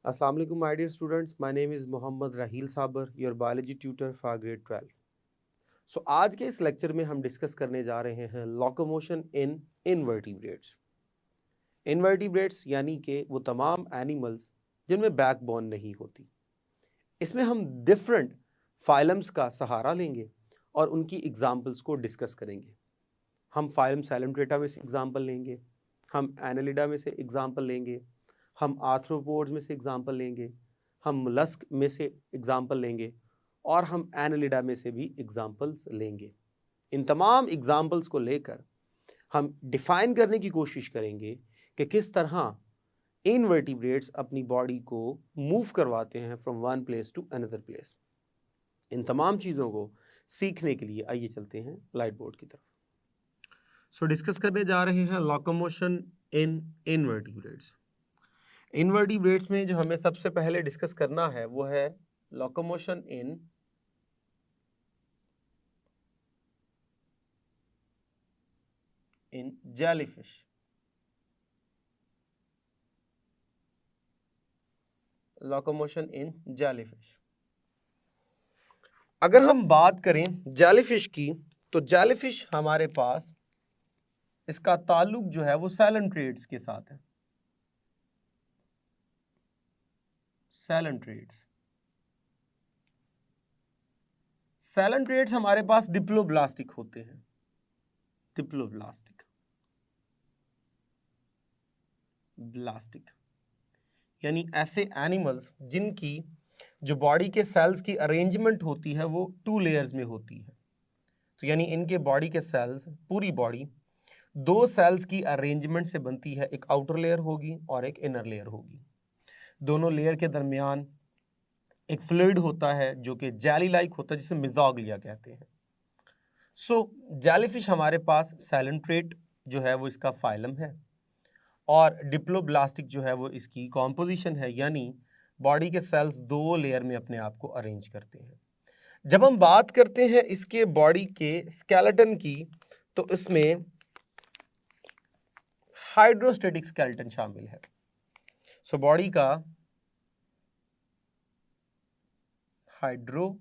Assalamu alaikum, my dear students. My name is Mohammad Raheel Sabar, your biology tutor for grade 12. So आज के इस lecture में हम discuss करने जा रहे हैं लोकोमोशन इन इनवर्टिब्रेट्स। इनवर्टिब्रेट्स यानी कि वो तमाम एनिमल्स जिनमें बैकबोन नहीं होती। इसमें हम डिफरेंट फाइलम्स का सहारा लेंगे और उनकी एग्जाम्पल्स को डिस्कस करेंगे। हम फाइलम सैलमट्रेटा में से एग्जाम्पल लेंगे, हम एनालिडा में से एग्जाम्पल लेंगे, हम आर्थ्रोपोड्स में से एग्जाम्पल लेंगे, हम मोलस्क में से एग्जाम्पल लेंगे और हम एनालिडा में से भी एग्जाम्पल्स लेंगे। इन तमाम एग्जाम्पल्स को लेकर हम डिफाइन करने की कोशिश करेंगे कि किस तरह इनवर्टिब्रेट्स अपनी बॉडी को मूव करवाते हैं from one place to another place. इन तमाम चीज़ों को सीखने के लिए आइए चलते हैं ब्लैक बोर्ड की तरफ। सो डिस्कस करने जा रहे हैं लोकोमोशन इन इनवर्टिब्रेट्स। इनवर्टिब्रेट्स में जो हमें सबसे पहले डिस्कस करना है वो है लोकोमोशन इन जेलीफिश। लोकोमोशन इन जेलीफिश। अगर हम बात करें जेलीफिश की तो जेलीफिश हमारे पास इसका ताल्लुक जो है वो सैलमट्रेट्स के साथ है। सैलमट्रेट्स सैलमट्रेट्स हमारे पास डिप्लोब्लास्टिक होते हैं। डिप्लोब्लास्टिक ब्लास्टिक यानी ऐसे एनिमल्स जिनकी जो बॉडी के सेल्स की अरेंजमेंट होती है वो 2 लेयर्स में होती है। तो यानी इनके बॉडी के सेल्स, पूरी बॉडी 2 सेल्स की अरेंजमेंट से बनती है। एक आउटर लेयर होगी और एक इनर लेयर होगी। दोनों लेयर के दरमियान एक फ्लूइड होता है जो कि जेली लाइक होता है, जिसे मिजोग्लिया कहते हैं। सो जेलीफिश हमारे पास सैलमट्रेट जो है वो इसका फाइलम है और डिप्लोब्लास्टिक जो है वो इसकी कॉम्पोजिशन है, यानी बॉडी के सेल्स 2 लेयर में अपने आप को अरेंज करते हैं। जब हम बात करते हैं इसके बॉडी के स्केलेटन की तो इसमें हाइड्रोस्टेटिक स्केलेटन शामिल है। सो बॉडी का हाइड्रोस्टेटिक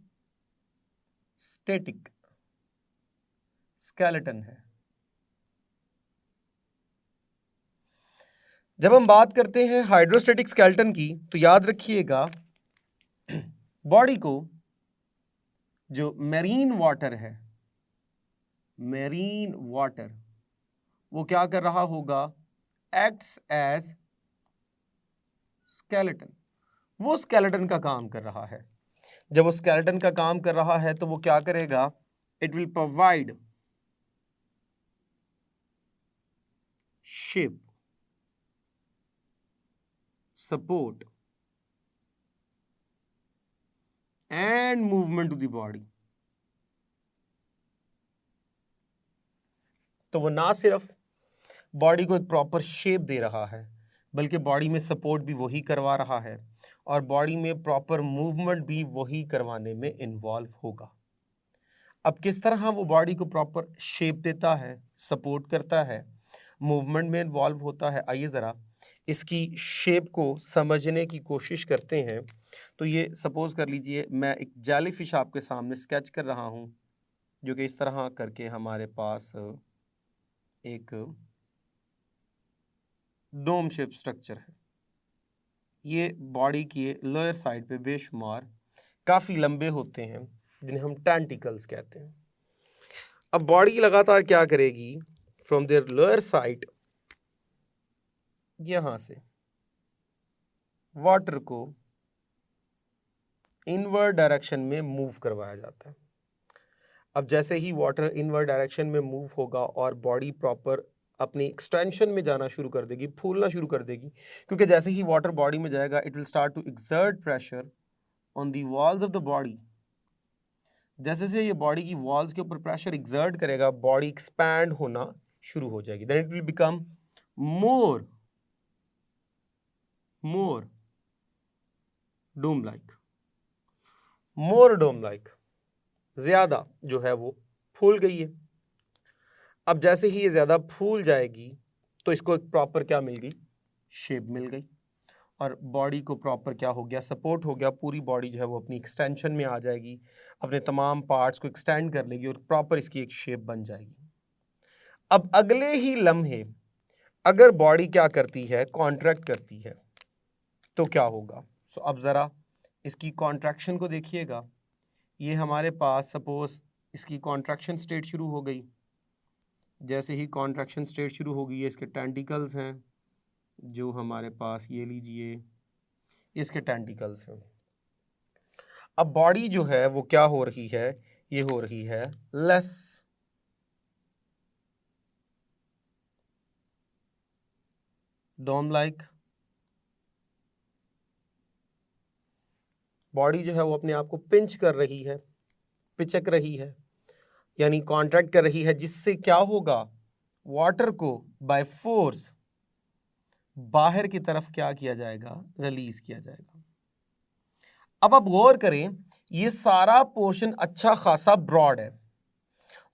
स्केलेटन है। जब हम बात करते हैं हाइड्रोस्टेटिक स्केलेटन की तो याद रखिएगा बॉडी को जो मैरीन वाटर है, मैरीन वाटर, वो क्या कर रहा होगा? Acts as skeleton. वो स्केलेटन का काम कर रहा है। जब वो स्केलेटन का काम कर रहा है तो वो क्या करेगा? It will provide shape, support and movement to the body. तो वो ना सिर्फ बॉडी को एक प्रॉपर शेप दे रहा है बल्कि बॉडी में सपोर्ट भी वही करवा रहा है और बॉडी में प्रॉपर मूवमेंट भी वही करवाने में इन्वॉल्व होगा। अब किस तरह वो बॉडी को प्रॉपर शेप देता है, सपोर्ट करता है, मूवमेंट में इन्वॉल्व होता है, आइए ज़रा इसकी शेप को समझने की कोशिश करते हैं। तो ये सपोज कर लीजिए मैं एक जेलीफिश आपके सामने स्केच कर रहा हूँ जो कि इस तरह करके हमारे पास एक डोम शेप स्ट्रक्चर है। ये बॉडी की लोअर साइड पे बेशुमार काफ़ी लंबे होते हैं जिन्हें हम टेंटिकल्स कहते हैं। अब बॉडी लगातार क्या करेगी? फ्रॉम देयर लोअर साइड यहां से वाटर को इनवर्ड डायरेक्शन में मूव करवाया जाता है। अब जैसे ही वाटर इनवर्ड डायरेक्शन में मूव होगा और बॉडी प्रॉपर अपनी एक्सटेंशन में जाना शुरू कर देगी, फूलना शुरू कर देगी, क्योंकि जैसे ही वाटर बॉडी में जाएगा it will start to exert pressure on the walls of the body. जैसे से ये बॉडी की वॉल्स के ऊपर प्रेशर एक्सर्ट करेगा, बॉडी एक्सपैंड होना शुरू हो जाएगी। Then it will become more dome like, more dome like, ज्यादा जो है वो फूल गई है। अब जैसे ही ये ज्यादा फूल जाएगी तो इसको एक प्रॉपर क्या मिल गई? शेप मिल गई। और बॉडी को प्रॉपर क्या हो गया, सपोर्ट हो गया, पूरी बॉडी जो है वो अपनी एक्सटेंशन में आ जाएगी, अपने तमाम पार्ट्स को एक्सटेंड कर लेगी और प्रॉपर इसकी एक शेप बन जाएगी। अब अगले ही लम्हे अगर बॉडी क्या करती है, कॉन्ट्रैक्ट करती है, तो क्या होगा? सो अब ज़रा इसकी कॉन्ट्रैक्शन को देखिएगा। ये हमारे पास सपोज इसकी कॉन्ट्रैक्शन स्टेट शुरू हो गई। जैसे ही कॉन्ट्रैक्शन स्टेट शुरू होगी, ये इसके टेंटिकल्स हैं, जो हमारे पास ये लीजिए इसके टेंटिकल्स हैं। अब बॉडी जो है वो क्या हो रही है, ये हो रही है लेस। डोम लाइक बॉडी जो है वो अपने आप को पिंच कर रही है, पिचक रही है, यानी कॉन्ट्रैक्ट कर रही है, जिससे क्या होगा, वाटर को बाय फोर्स बाहर की तरफ क्या किया जाएगा, रिलीज किया जाएगा। अब आप गौर करें, ये सारा पोर्शन अच्छा खासा ब्रॉड है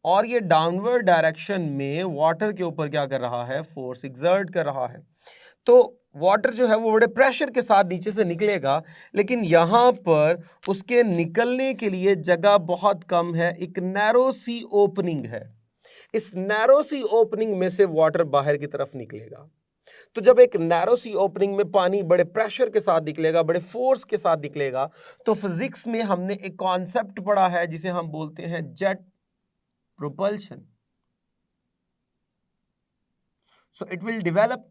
और ये डाउनवर्ड डायरेक्शन में वाटर के ऊपर क्या कर रहा है, फोर्स एक्सर्ट कर रहा है। तो वाटर जो है वो बड़े प्रेशर के साथ नीचे से निकलेगा, लेकिन यहां पर उसके निकलने के लिए जगह बहुत कम है, एक नैरो सी ओपनिंग है। इस नैरो सी ओपनिंग में से वाटर बाहर की तरफ निकलेगा। तो जब एक नैरो सी ओपनिंग में पानी बड़े प्रेशर के साथ निकलेगा, बड़े फोर्स के साथ निकलेगा, तो फिजिक्स में हमने एक कॉन्सेप्ट पढ़ा है जिसे हम बोलते हैं jet propulsion. So it will develop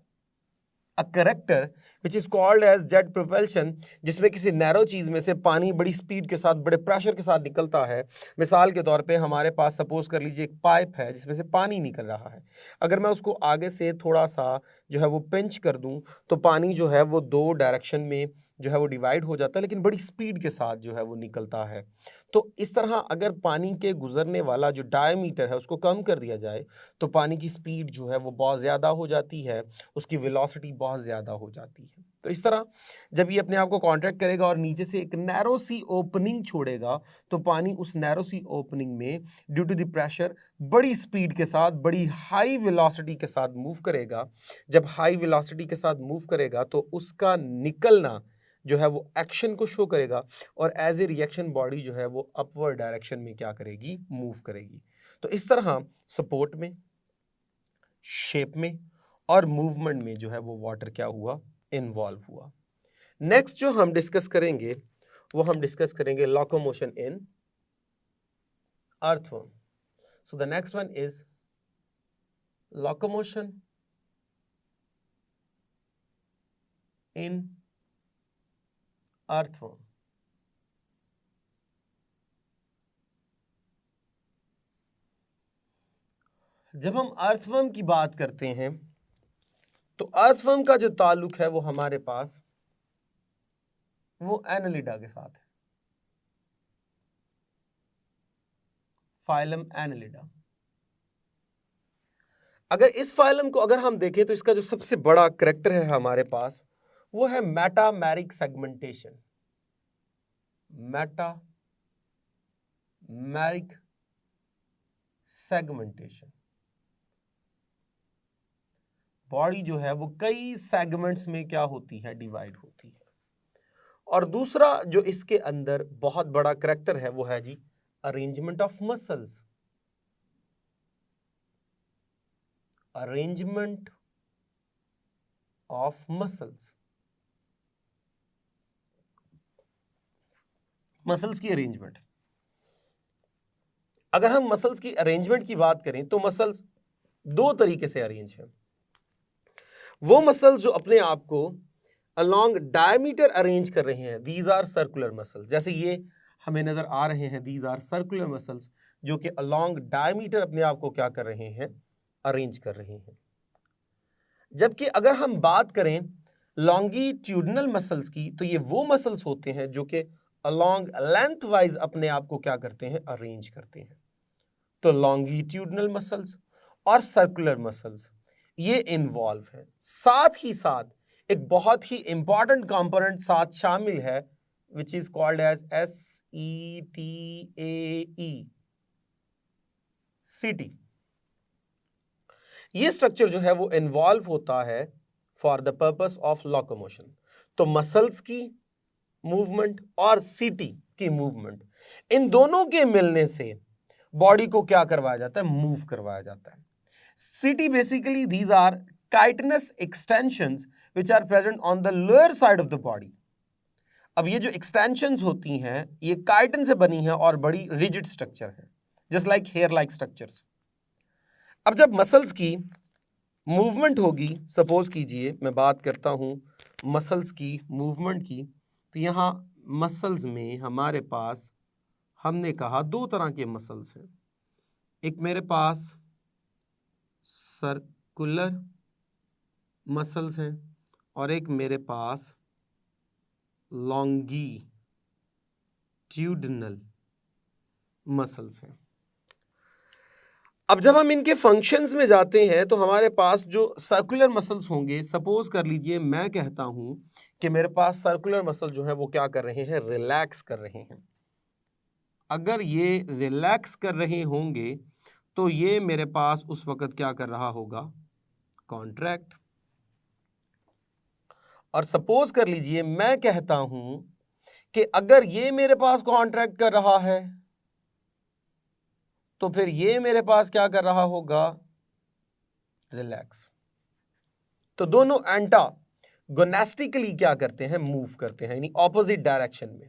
a character which is called as jet propulsion, जिसमें किसी नैरो चीज में से पानी बड़ी स्पीड के साथ, बड़े प्रेशर के साथ निकलता है। मिसाल के तौर पे हमारे पास सपोज कर लीजिए एक पाइप है जिसमें से पानी निकल रहा है। अगर मैं उसको आगे से थोड़ा सा जो है वो पिंच कर दूं, तो पानी जो है वो दो डायरेक्शन में जो है वो डिवाइड हो जाता है, लेकिन बड़ी स्पीड के साथ जो है वो निकलता है। तो इस तरह अगर पानी के गुजरने वाला जो डायमीटर है उसको कम कर दिया जाए, तो पानी की स्पीड जो है वो बहुत ज़्यादा हो जाती है, उसकी वेलोसिटी बहुत ज़्यादा हो जाती है। तो इस तरह जब ये अपने आप को कॉन्ट्रैक्ट करेगा और नीचे से एक नैरो सी ओपनिंग छोड़ेगा, तो पानी उस नैरो सी ओपनिंग में ड्यू टू द प्रेशर बड़ी स्पीड के साथ, बड़ी हाई वेलोसिटी के साथ मूव करेगा। जब हाई वेलोसिटी के साथ मूव करेगा तो उसका निकलना जो है वो एक्शन को शो करेगा और एज ए रिएक्शन बॉडी जो है वो अपवर्ड डायरेक्शन में क्या करेगी, मूव करेगी। तो इस तरह सपोर्ट में, शेप में और मूवमेंट में जो है वो वाटर क्या हुआ, इन्वॉल्व हुआ। नेक्स्ट जो हम डिस्कस करेंगे वो हम डिस्कस करेंगे locomotion in earthworm. So the next one is locomotion in earthworm. जब हम अर्थवर्म की बात करते हैं तो अर्थवर्म का जो ताल्लुक है वो हमारे पास वो एनालिडा के साथ है, फाइलम एनालिडा। अगर इस फाइलम को अगर हम देखें तो इसका जो सबसे बड़ा करैक्टर है हमारे पास वो है metameric segmentation. Metameric segmentation, body जो है वो कई सेगमेंट्स में क्या होती है, डिवाइड होती है। और दूसरा जो इसके अंदर बहुत बड़ा करैक्टर है वो है जी arrangement of muscles. Arrangement of muscles, muscles की अरेंजमेंट। अगर हम मसल्स की अरेंजमेंट की बात करें तो मसल्स दो तरीके से अरेंज है। वो मसल्स जो अपने आप को अलोंग डायमीटर अरेंज कर रहे हैं, दीज आर सर्कुलर मसल्स। जैसे ये हमें नजर आ रहे हैं, दीज आर सर्कुलर मसल्स, जो कि अलोंग डायमीटर अपने आप को क्या कर रहे हैं, अरेंज कर रहे हैं। जबकि अगर हम बात करें लॉन्गिट्यूडनल मसल्स की, तो ये वो मसल्स होते हैं जो कि अलोंग लेंथ वाइज अपने आप को क्या करते हैं, अरेंज करते हैं। तो लॉन्गिट्यूडनल मसल्स और सर्कुलर मसल्स ये इन्वॉल्व है। साथ ही साथ एक बहुत ही इंपॉर्टेंट कंपोनेंट साथ शामिल है which is called as SETAE, setae. ये स्ट्रक्चर जो है वो इन्वॉल्व होता है for the purpose of locomotion. तो मसल्स की मूवमेंट और सीटी की मूवमेंट, इन दोनों के मिलने से बॉडी को क्या करवाया जाता है, मूव करवाया जाता है। Setae basically these are chitinous extensions which are present on the lower side of the body. अब ये जो एक्सटेंशंस होती हैं ये काइटन से बनी है और बड़ी रिजिड स्ट्रक्चर है, just like hair like structures. अब जब मसल्स की मूवमेंट होगी, सपोज कीजिए मैं बात करता हूं मसल्स की मूवमेंट की, तो यहां मसल्स में हमारे पास, हमने कहा दो तरह के मसल्स हैं। एक मेरे पास सर्कुलर मसल्स हैं और एक मेरे पास लॉन्गिट्यूडिनल मसल्स हैं। अब जब हम इनके फंक्शंस में जाते हैं तो हमारे पास जो सर्कुलर मसल्स होंगे, सपोज कर लीजिए मैं कहता हूं कि मेरे पास सर्कुलर मसल जो है वो क्या कर रहे हैं, रिलैक्स कर रहे हैं। अगर ये रिलैक्स कर रहे होंगे तो ये मेरे पास उस वक्त क्या कर रहा होगा, कॉन्ट्रैक्ट। और सपोज कर लीजिए मैं कहता हूं कि अगर ये मेरे पास कॉन्ट्रैक्ट कर रहा है तो फिर ये मेरे पास क्या कर रहा होगा, रिलैक्स। तो दोनों एंटागोनिस्टिकली क्या करते हैं, मूव करते हैं, यानी ऑपोजिट डायरेक्शन में।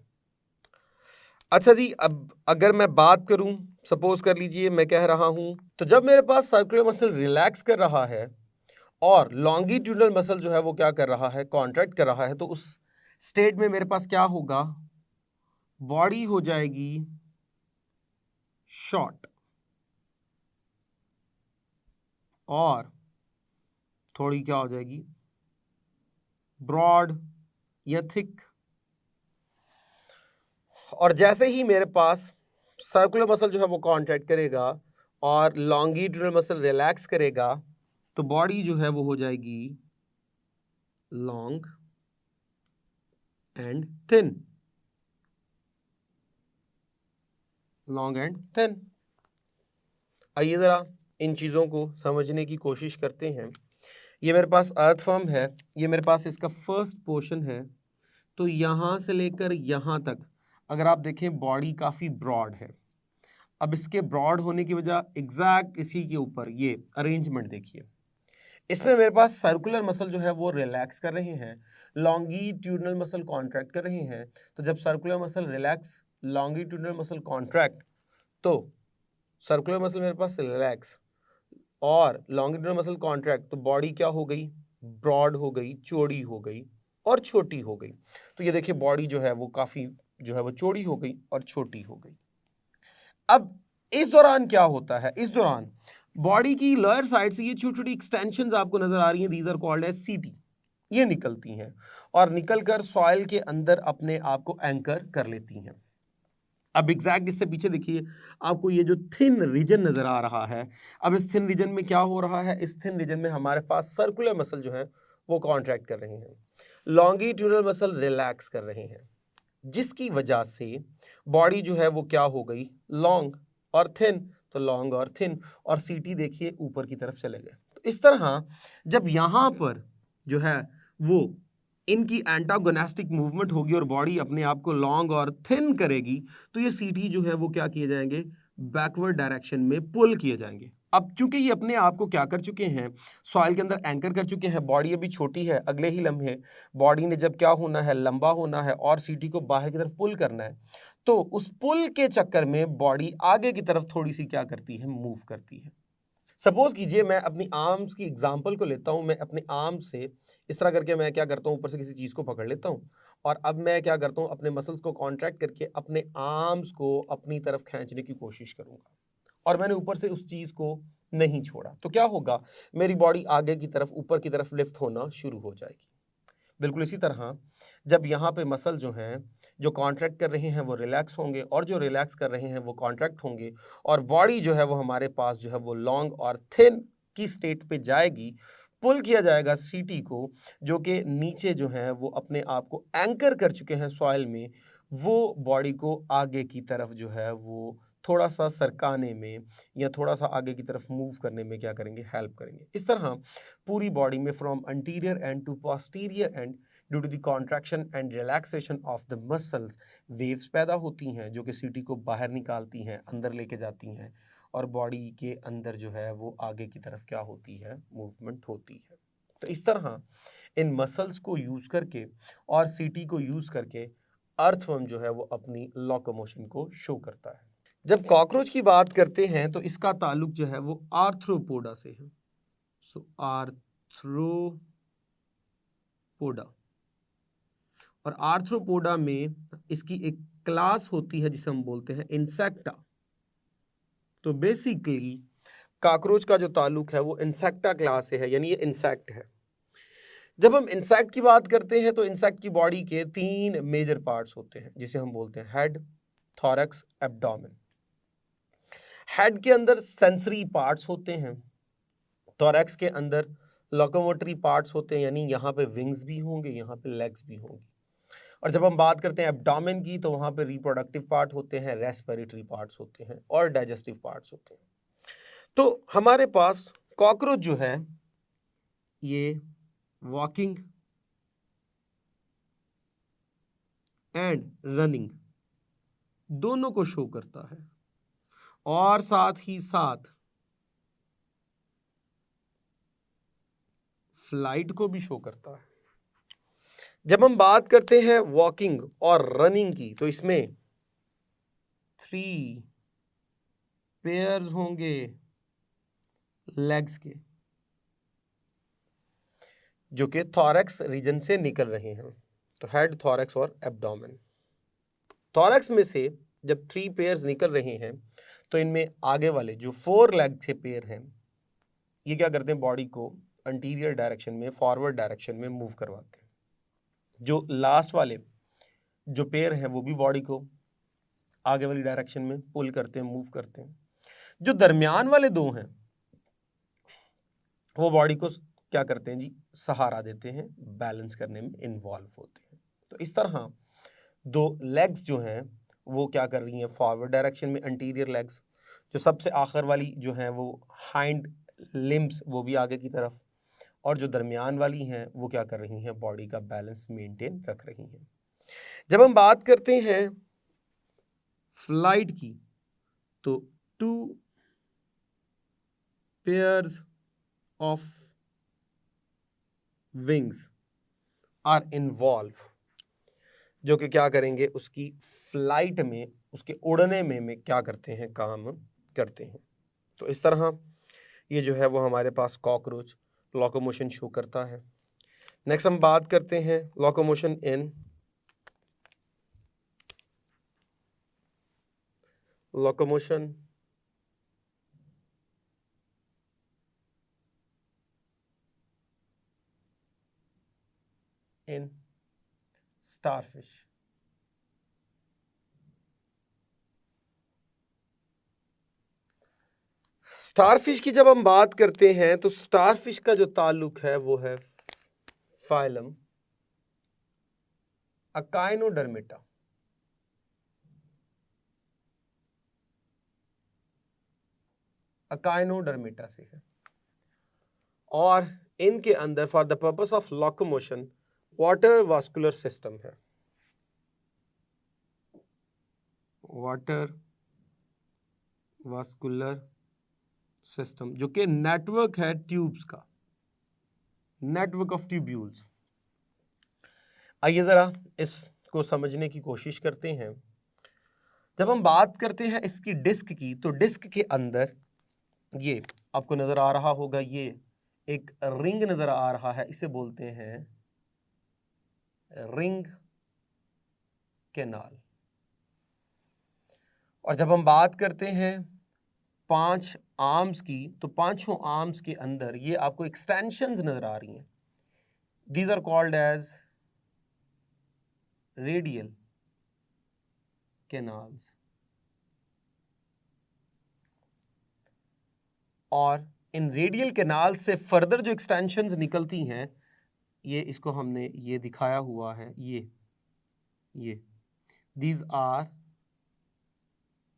अच्छा जी, अब अगर मैं बात करूं, सपोज कर लीजिए मैं कह रहा हूं, तो जब मेरे पास सर्कुलर मसल रिलैक्स कर रहा है और लॉन्गिट्यूडनल मसल जो है वो क्या कर रहा है, कॉन्ट्रैक्ट कर रहा है, तो उस स्टेट में मेरे पास क्या होगा, बॉडी हो जाएगी शॉर्ट और थोड़ी क्या हो जाएगी, ब्रॉड या थिक। और जैसे ही मेरे पास सर्कुलर मसल जो है वो कॉन्ट्रैक्ट करेगा और लॉन्गिट्यूडनल मसल रिलैक्स करेगा तो बॉडी जो है वो हो जाएगी long and thin, long and thin. आइए जरा इन चीज़ों को समझने की कोशिश करते हैं। ये मेरे पास अर्थवर्म है, ये मेरे पास इसका फर्स्ट पोर्शन है, तो यहाँ से लेकर यहाँ तक अगर आप देखें बॉडी काफ़ी ब्रॉड है। अब इसके ब्रॉड होने की वजह एग्जैक्ट इसी के ऊपर ये अरेंजमेंट देखिए, इसमें मेरे पास सर्कुलर मसल जो है वो रिलैक्स कर रहे हैं, लॉन्गिट्यूडनल मसल कॉन्ट्रैक्ट कर रहे हैं। तो जब circular muscle relax, longitudinal muscle contract, तो सर्कुलर मसल मेरे पास रिलैक्स और लॉन्गिट्यूडनल मसल कॉन्ट्रैक्ट, तो बॉडी क्या हो गई, ब्रॉड हो गई, चौड़ी हो गई और छोटी हो गई। तो ये देखिए बॉडी जो है वो काफ़ी जो है वो चौड़ी हो गई और छोटी हो गई। अब इस दौरान क्या होता है, इस दौरान बॉडी की लोअर साइड से ये छोटी छोटी एक्सटेंशंस आपको नजर आ रही हैं, दीज आर कॉल्ड एज सीटी। ये निकलती हैं और निकलकर सॉइल के अंदर अपने आप को एंकर कर लेती हैं। अब एग्जैक्ट इससे पीछे देखिए आपको ये जो थिन रीजन नजर आ रहा है, अब इस थिन रीजन में क्या हो रहा है, इस थिन रीजन में हमारे पास सर्कुलर मसल जो है वो कॉन्ट्रैक्ट कर रहे हैं, लॉन्गिट्यूडनल मसल रिलैक्स कर रहे हैं, जिसकी वजह से बॉडी जो है वो क्या हो गई, लॉन्ग और थिन। तो लॉन्ग और थिन और सीटी देखिए ऊपर की तरफ चले गए। तो इस तरह जब यहाँ पर जो है वो इनकी एंटागोनिस्टिक मूवमेंट होगी और बॉडी अपने आप को लॉन्ग और थिन करेगी, तो ये सीटी जो है वो क्या किए जाएंगे, बैकवर्ड डायरेक्शन में पुल किए जाएंगे। अब चूंकि ये अपने आप को क्या कर चुके हैं, सॉइल के अंदर एंकर कर चुके हैं, बॉडी अभी छोटी है, अगले ही लम्हे बॉडी ने जब क्या होना है, लंबा होना है और सीटी को बाहर की तरफ पुल करना है, तो उस पुल के चक्कर में बॉडी आगे की तरफ थोड़ी सी क्या करती है, मूव करती है। सपोज कीजिए मैं अपनी आर्म्स की एग्जांपल को लेता हूं, मैं अपने आर्म से इस तरह करके मैं क्या करता हूं, ऊपर से किसी चीज को पकड़ लेता हूं और अब मैं क्या करता हूं, अपने मसल्स को कॉन्ट्रैक्ट करके अपने आर्म्स को अपनी तरफ खींचने की कोशिश करूंगा और मैंने ऊपर से उस चीज को नहीं छोड़ा, तो क्या होगा, मेरी बॉडी आगे की तरफ, ऊपर की तरफ लिफ्ट होना शुरू हो जाएगी। बिल्कुल इसी तरह जब यहाँ पे मसल जो हैं जो कॉन्ट्रैक्ट कर रहे हैं वो रिलैक्स होंगे और जो रिलैक्स कर रहे हैं वो कॉन्ट्रैक्ट होंगे और बॉडी जो है वो हमारे पास जो है वो लॉन्ग और थिन की स्टेट पे जाएगी, पुल किया जाएगा सीटी को, जो कि नीचे जो है वो अपने आप को एंकर कर चुके हैं सॉइल में, वो बॉडी को आगे की तरफ जो है वो थोड़ा सा सरकाने में या थोड़ा सा आगे की तरफ मूव करने में क्या करेंगे, हेल्प करेंगे। इस तरह पूरी बॉडी में from anterior end to posterior end due to the contraction and relaxation of the muscles waves पैदा होती हैं जो कि सीटी को बाहर निकालती हैं, अंदर लेके जाती हैं और बॉडी के अंदर जो है वो आगे की तरफ क्या होती है, मूवमेंट होती है। तो इस तरह इन मसल्स को यूज़ करके और सीटी को यूज़ करके अर्थवर्म जो है वो अपनी लोकोमोशन को शो करता है। जब कॉकरोच की बात करते हैं तो इसका ताल्लुक जो है वो आर्थ्रोपोडा से है। सो आर्थ्रोपोडा, और आर्थ्रोपोडा में इसकी एक क्लास होती है जिसे हम बोलते हैं इंसेक्टा। तो बेसिकली कॉकरोच का जो ताल्लुक है वो इंसेक्टा क्लास से है, यानी ये इंसेक्ट है। जब हम इंसेक्ट की बात करते हैं तो इंसेक्ट की बॉडी के 3 मेजर पार्ट्स होते हैं जिसे हम बोलते हैं हेड, थॉरैक्स, एब्डोमेन। हेड के अंदर सेंसरी पार्ट्स होते हैं, थॉरैक्स के अंदर लोकोमोटरी पार्ट्स होते हैं, यानी यहाँ पे विंग्स भी होंगे, यहाँ पे लेग्स भी होंगे। और जब हम बात करते हैं एब्डोमेन की तो वहाँ पे रिप्रोडक्टिव पार्ट होते हैं, रेस्पिरेटरी पार्ट्स होते हैं और डाइजेस्टिव पार्ट्स होते हैं। तो हमारे पास कॉकरोच जो है ये वॉकिंग एंड रनिंग दोनों को शो करता है और साथ ही साथ फ्लाइट को भी शो करता है। जब हम बात करते हैं वॉकिंग और रनिंग की तो इसमें 3 पेयर्स होंगे लेग्स के जो कि थॉरैक्स रीजन से निकल रहे हैं। तो हेड, थॉरैक्स और एब्डोमेन। थॉरैक्स में से जब 3 पेयर्स निकल रहे हैं तो इनमें आगे वाले जो 4 लेग के पेयर हैं ये क्या करते हैं, बॉडी को अंटीरियर डायरेक्शन में, फॉरवर्ड डायरेक्शन में मूव करवाते हैं। जो लास्ट वाले जो पेयर हैं वो भी बॉडी को आगे वाली डायरेक्शन में पुल करते हैं, मूव करते हैं। जो दरमियान वाले 2 हैं वो बॉडी को क्या करते हैं जी, सहारा देते हैं, बैलेंस करने में इन्वॉल्व होते हैं। तो इस तरह 2 लेग्स जो हैं वो क्या कर रही हैं, फॉरवर्ड डायरेक्शन में अंटीरियर लेग्स। जो सबसे आखिर वाली जो हैं वो हाइंड लिम्स, वो भी आगे की तरफ, और जो दरमियान वाली हैं वो क्या कर रही हैं, बॉडी का बैलेंस मेंटेन रख रही हैं। जब हम बात करते हैं फ्लाइट की तो 2 pairs of wings are involve, जो कि क्या करेंगे, उसकी फ्लाइट में, उसके उड़ने में क्या करते हैं, काम करते हैं। तो इस तरह ये जो है वो हमारे पास कॉकरोच लोकोमोशन शो करता है। नेक्स्ट हम बात करते हैं लोकोमोशन इन स्टारफिश। स्टारफिश की जब हम बात करते हैं तो स्टारफिश का जो ताल्लुक है वो है फाइलम अकाइनोडर्मेटा। अकाइनोडर्मेटा से है और इनके अंदर for the purpose of locomotion water vascular system है। वाटर वास्कुलर सिस्टम जो कि नेटवर्क है ट्यूब्स का, नेटवर्क ऑफ ट्यूब्यूल्स। आइए जरा इसको समझने की कोशिश करते हैं। जब हम बात करते हैं इसकी डिस्क की तो डिस्क के अंदर ये आपको नजर आ रहा होगा, ये एक रिंग नजर आ रहा है, इसे बोलते हैं रिंग कैनाल। और जब हम बात करते हैं 5 आर्म्स की तो 5 आर्म्स के अंदर ये आपको एक्सटेंशंस नजर आ रही हैं। These are called as radial canals. और इन रेडियल कैनाल से फर्दर जो एक्सटेंशंस निकलती हैं, ये इसको हमने ये दिखाया हुआ है, ये दीज आर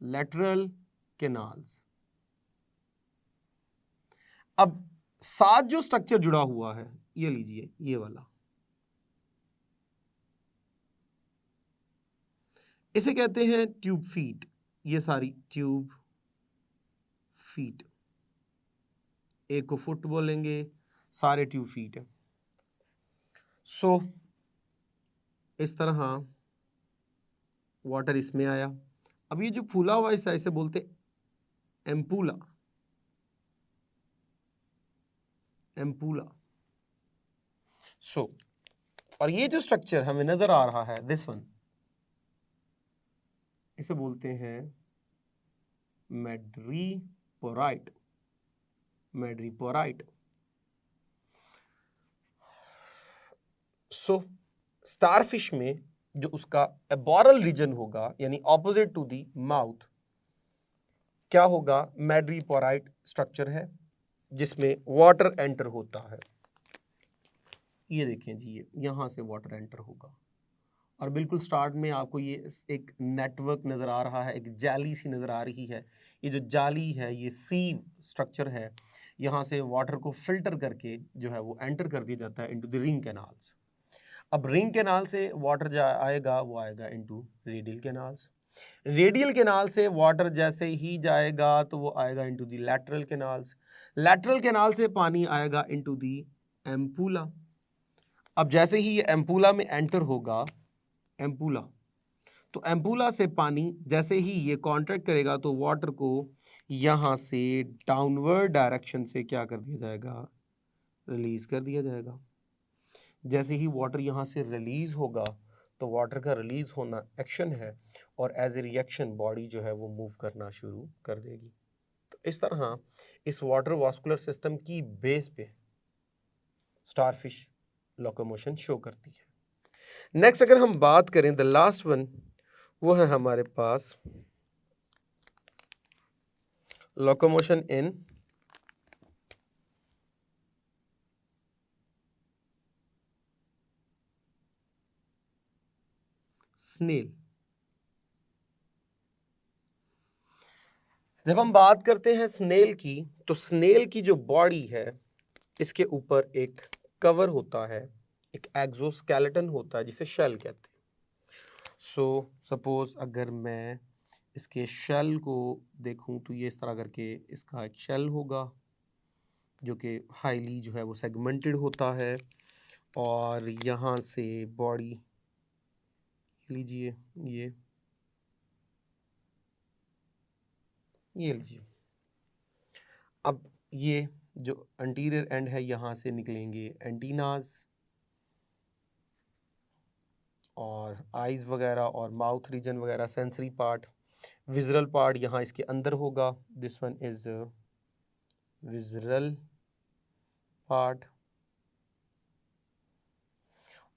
लेटरल कैनाल्स। अब साथ जो स्ट्रक्चर जुड़ा हुआ है ये लीजिए, ये वाला, इसे कहते हैं ट्यूब फीट। ये सारी ट्यूब फीट, एक को फुट बोलेंगे, सारे ट्यूब फीट है। सो इस तरह वाटर इसमें आया। अब ये जो फूला हुआ हिस्सा इसे बोलते एम्पूला, एम्पूला। सो और ये जो स्ट्रक्चर हमें नजर आ रहा है, दिस वन, इसे बोलते हैं मैड्रीपोराइट, मैड्रीपोराइट। सो स्टारफिश में जो उसका एबोरल रीजन होगा, यानी ऑपोजिट टू दी माउथ, क्या होगा? मैड्रीपोराइट स्ट्रक्चर है जिसमें वाटर एंटर होता है। ये देखें जी, ये यहां से वाटर एंटर होगा और बिल्कुल स्टार्ट में आपको ये एक नेटवर्क नज़र आ रहा है, एक जाली सी नज़र आ रही है। ये जो जाली है ये सीव स्ट्रक्चर है, यहाँ से वाटर को फिल्टर करके जो है वो एंटर कर दिया जाता है इनटू द रिंग कैनाल्स। अब रिंग कैनाल से वाटर आएगा, वो आएगा into radial canals. Radial canal से वाटर जैसे ही जाएगा तो वो आएगा into the lateral canals. Lateral canal से पानी आएगा इनटू द एम्पूला। अब जैसे ही ये एम्पूला में एंटर होगा, एम्पूला, तो एम्पूला से पानी जैसे ही ये कॉन्ट्रैक्ट करेगा तो वाटर को यहाँ से डाउनवर्ड डायरेक्शन से क्या कर दिया जाएगा? रिलीज कर दिया जाएगा। जैसे ही वाटर यहाँ से रिलीज होगा तो वाटर का रिलीज होना एक्शन है और एज ए रिएक्शन बॉडी जो है वो मूव करना शुरू कर देगी। तो इस तरह इस वाटर वास्कुलर सिस्टम की बेस पे स्टारफिश लोकोमोशन शो करती है। नेक्स्ट अगर हम बात करें द लास्ट वन, वो है हमारे पास लोकोमोशन इन स्नेल। जब हम बात करते हैं स्नेल की, तो स्नेल की जो बॉडी है इसके ऊपर एक कवर होता है, एक एक्सोस्केलेटन होता है जिसे शेल कहते हैं। सो सपोज अगर मैं इसके शेल को देखूं तो ये इस तरह करके इसका एक शेल होगा जो कि हाईली जो है वो सेगमेंटेड होता है और यहाँ से बॉडी लीजिए, ये लीजिए। अब ये जो अंटीरियर एंड है यहाँ से निकलेंगे एंटीनाज और आइज़ वगैरह और माउथ रीजन वगैरह, सेंसरी पार्ट। विजरल पार्ट यहाँ इसके अंदर होगा, this one is visceral part.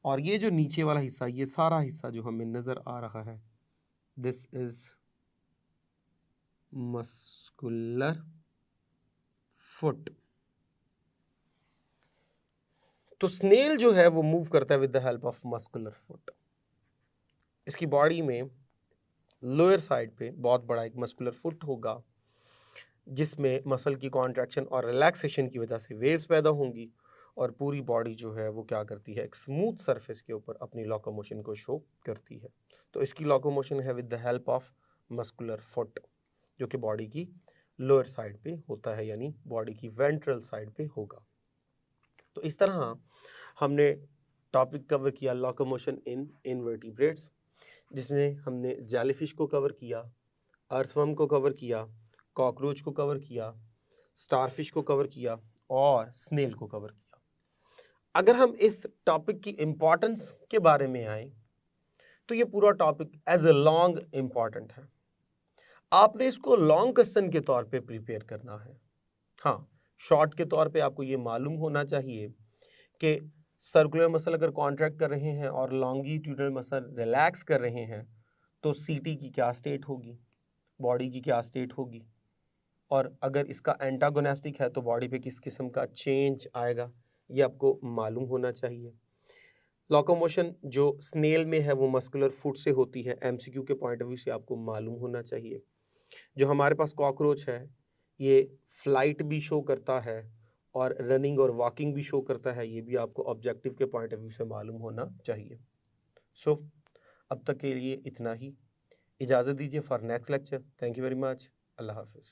और ये जो नीचे वाला हिस्सा, ये सारा हिस्सा जो हमें नज़र आ रहा है, दिस इज मस्कुलर फुट। तो स्नेल जो है वो मूव करता है with the help of muscular foot. इसकी बॉडी में लोअर साइड पे बहुत बड़ा एक मस्कुलर फुट होगा जिसमें मसल की कॉन्ट्रैक्शन और रिलैक्सेशन की वजह से वेव्स पैदा होंगी और पूरी बॉडी जो है वो क्या करती है? एक स्मूथ सरफेस के ऊपर अपनी लोकोमोशन को शो करती है। तो इसकी लोकोमोशन है with the help of muscular foot, जो कि बॉडी की लोअर साइड पे होता है, यानी बॉडी की वेंट्रल साइड पे होगा। तो इस तरह हमने टॉपिक कवर किया लोकोमोशन इन इनवर्टिब्रेट्स, जिसमें हमने जेलीफिश को कवर किया, अर्थवर्म को कवर किया, कॉकरोच को कवर किया, स्टारफिश को कवर किया और स्नेल को कवर किया। अगर हम इस टॉपिक की इम्पोर्टेंस के बारे में आए तो ये पूरा topic as a long important है। आपने इसको लॉन्ग क्वेश्चन के तौर पे प्रिपेयर करना है। हाँ, शॉर्ट के तौर पे आपको ये मालूम होना चाहिए कि सर्कुलर मसल अगर कॉन्ट्रैक्ट कर रहे हैं और लॉन्गिट्यूडनल मसल रिलैक्स कर रहे हैं तो सीटी की क्या स्टेट होगी, बॉडी की क्या स्टेट होगी, और अगर इसका एंटागोनेस्टिक है तो बॉडी पे किस किस्म का चेंज आएगा, ये आपको मालूम होना चाहिए। लोकोमोशन जो स्नेल में है वो मस्कुलर फुट से होती है, एमसीक्यू के पॉइंट ऑफ व्यू से आपको मालूम होना चाहिए। जो हमारे पास कॉकरोच है ये फ्लाइट भी शो करता है और रनिंग और वॉकिंग भी शो करता है, ये भी आपको ऑब्जेक्टिव के पॉइंट ऑफ व्यू से मालूम होना चाहिए। सो अब तक के लिए इतना ही। इजाज़त दीजिए for next lecture. Thank you very much. अल्लाह हाफिज़।